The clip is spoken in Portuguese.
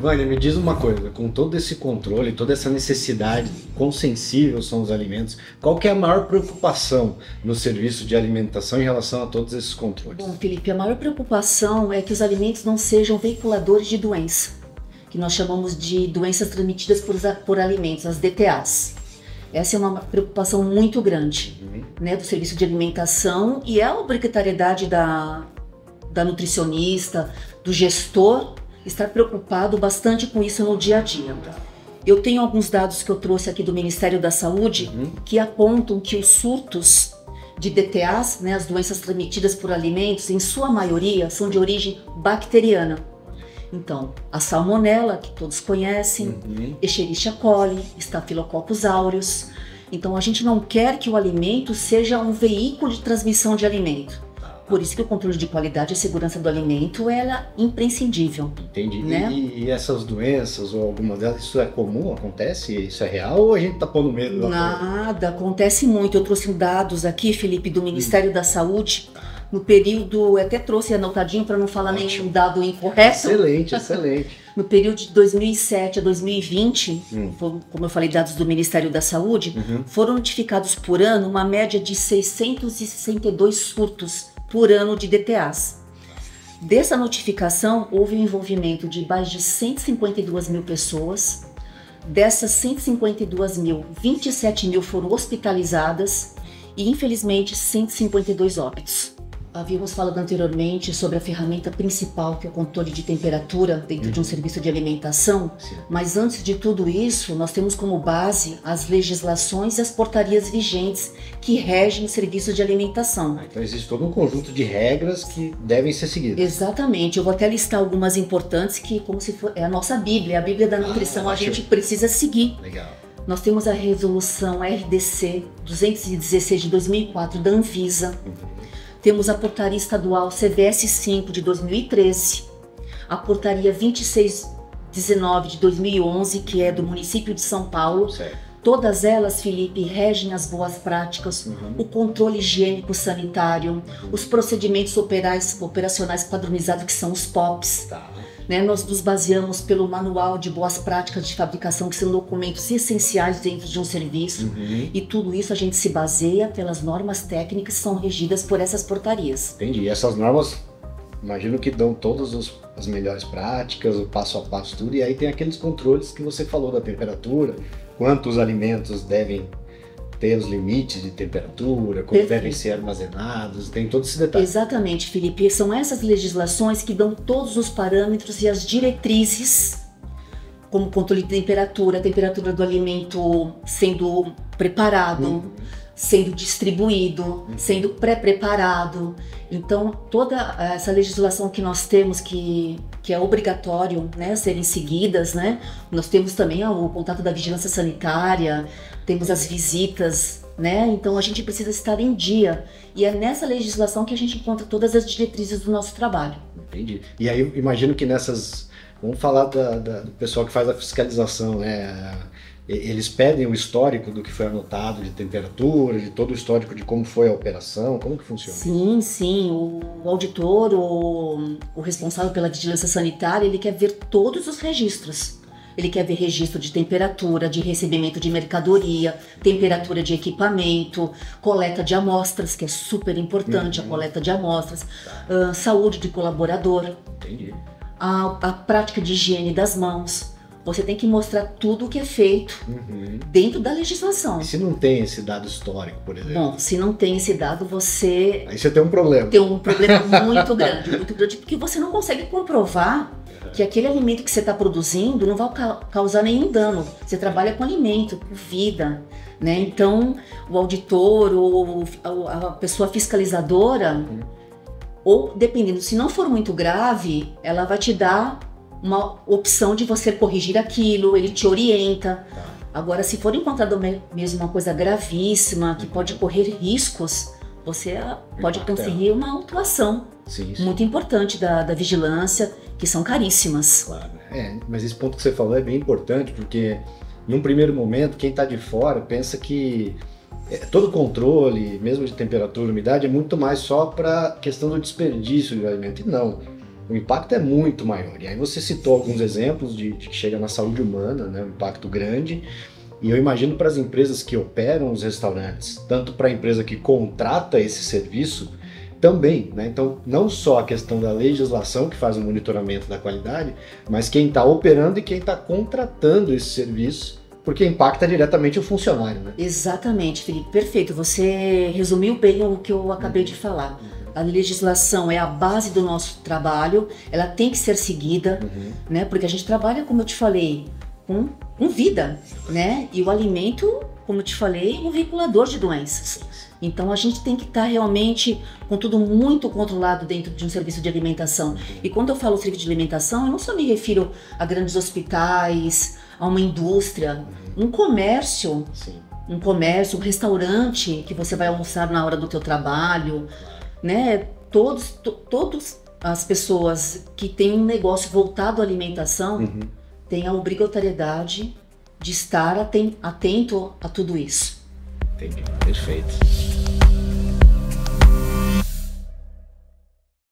Vânia, me diz uma coisa, com todo esse controle, toda essa necessidade, quão sensíveis são os alimentos, qual que é a maior preocupação no serviço de alimentação em relação a todos esses controles? Bom, Felipe, a maior preocupação é que os alimentos não sejam veiculadores de doença, que nós chamamos de doenças transmitidas por alimentos, as DTAs. Essa é uma preocupação muito grande, né, do serviço de alimentação, e é a obrigatoriedade da nutricionista, do gestor, estar preocupado bastante com isso no dia a dia. Eu tenho alguns dados que eu trouxe aqui do Ministério da Saúde que apontam que os surtos de DTAs, né, as doenças transmitidas por alimentos, em sua maioria são de origem bacteriana. Então, a salmonela, que todos conhecem, Escherichia coli, Staphylococcus aureus. Então, a gente não quer que o alimento seja um veículo de transmissão de alimento. Por isso que o controle de qualidade e segurança do alimento é imprescindível. Entendi. Né? E essas doenças, ou alguma delas, isso é comum? Acontece? Isso é real ou a gente tá pondo medo? Nada, acontece muito. Eu trouxe dados aqui, Felipe, do Ministério da Saúde, no período, eu até trouxe anotadinho para não falar nenhum dado incorreto. Excelente, excelente. No período de 2007 a 2020, como eu falei, dados do Ministério da Saúde, foram notificados por ano uma média de 662 surtos por ano de DTAs. Dessa notificação, houve o envolvimento de mais de 152 mil pessoas. Dessas 152 mil, 27 mil foram hospitalizadas e, infelizmente, 152 óbitos. Havíamos falado anteriormente sobre a ferramenta principal, que é o controle de temperatura dentro de um serviço de alimentação, mas antes de tudo isso, nós temos como base as legislações e as portarias vigentes que regem o serviço de alimentação. Então existe todo um conjunto de regras que devem ser seguidas. Exatamente, eu vou até listar algumas importantes que, como se for, é a nossa Bíblia, a Bíblia da nutrição, a gente precisa seguir. Legal. Nós temos a resolução RDC 216 de 2004 da Anvisa. Temos a portaria estadual CVS 5 de 2013, a portaria 2619 de 2011, que é do município de São Paulo. Certo. Todas elas, Felipe, regem as boas práticas, o controle higiênico sanitário, os procedimentos operacionais padronizados, que são os POPs. Né, nós nos baseamos pelo Manual de Boas Práticas de Fabricação, que são documentos essenciais dentro de um serviço, e tudo isso a gente se baseia pelas normas técnicas que são regidas por essas portarias. Entendi. E essas normas, imagino que dão todas as melhores práticas, o passo a passo, tudo, e aí tem aqueles controles que você falou da temperatura, quantos alimentos devem ter os limites de temperatura, como devem ser armazenados, tem todo esse detalhe. Exatamente, Felipe. São essas legislações que dão todos os parâmetros e as diretrizes, como controle de temperatura, a temperatura do alimento sendo preparado, sendo distribuído, sendo pré-preparado. Então, toda essa legislação que nós temos, que é obrigatório, né, serem seguidas, né? Nós temos também o contato da vigilância sanitária, temos as visitas, né? Então a gente precisa estar em dia. E é nessa legislação que a gente encontra todas as diretrizes do nosso trabalho. Entendi. E aí eu imagino que nessas... Vamos falar do pessoal que faz a fiscalização, né? Eles pedem o histórico do que foi anotado de temperatura, de todo o histórico de como foi a operação, como que funciona? Sim, sim. O auditor, o responsável pela vigilância sanitária, ele quer ver todos os registros. Ele quer ver registro de temperatura, de recebimento de mercadoria, temperatura de equipamento, coleta de amostras, que é super importante, a coleta de amostras, saúde de colaborador, Entendi. A prática de higiene das mãos. Você tem que mostrar tudo o que é feito dentro da legislação. E se não tem esse dado histórico, por exemplo? Bom, se não tem esse dado, você... Aí você tem um problema. Tem um problema muito grande, porque você não consegue comprovar que aquele alimento que você está produzindo não vai causar nenhum dano. Você trabalha com alimento, com vida, né? Então, o auditor ou a pessoa fiscalizadora, ou dependendo, se não for muito grave, ela vai te dar uma opção de você corrigir aquilo, ele te orienta. Agora, se for encontrado mesmo uma coisa gravíssima, que pode correr riscos, você pode conseguir uma autuação muito importante da vigilância, que são caríssimas. Claro, mas esse ponto que você falou é bem importante, porque num primeiro momento, quem está de fora pensa que todo controle, mesmo de temperatura e umidade, é muito mais só para questão do desperdício do alimento. E não. o impacto é muito maior. E aí você citou alguns exemplos de que chega na saúde humana, né, um impacto grande. E eu imagino para as empresas que operam os restaurantes, tanto para a empresa que contrata esse serviço, também, né? Então, não só a questão da legislação que faz o monitoramento da qualidade, mas quem está operando e quem está contratando esse serviço, porque impacta diretamente o funcionário, né? Exatamente, Felipe, perfeito. Você resumiu bem o que eu acabei de falar. A legislação é a base do nosso trabalho, ela tem que ser seguida, né? Porque a gente trabalha, como eu te falei, com vida, né? E o alimento, como eu te falei, é um veiculador de doenças. Então a gente tem que estar realmente com tudo muito controlado dentro de um serviço de alimentação. E quando eu falo serviço de alimentação, eu não só me refiro a grandes hospitais, a uma indústria, um comércio, um restaurante que você vai almoçar na hora do teu trabalho, né? Todas as pessoas que têm um negócio voltado à alimentação têm a obrigatoriedade de estar atento a tudo isso. Entendi, perfeito.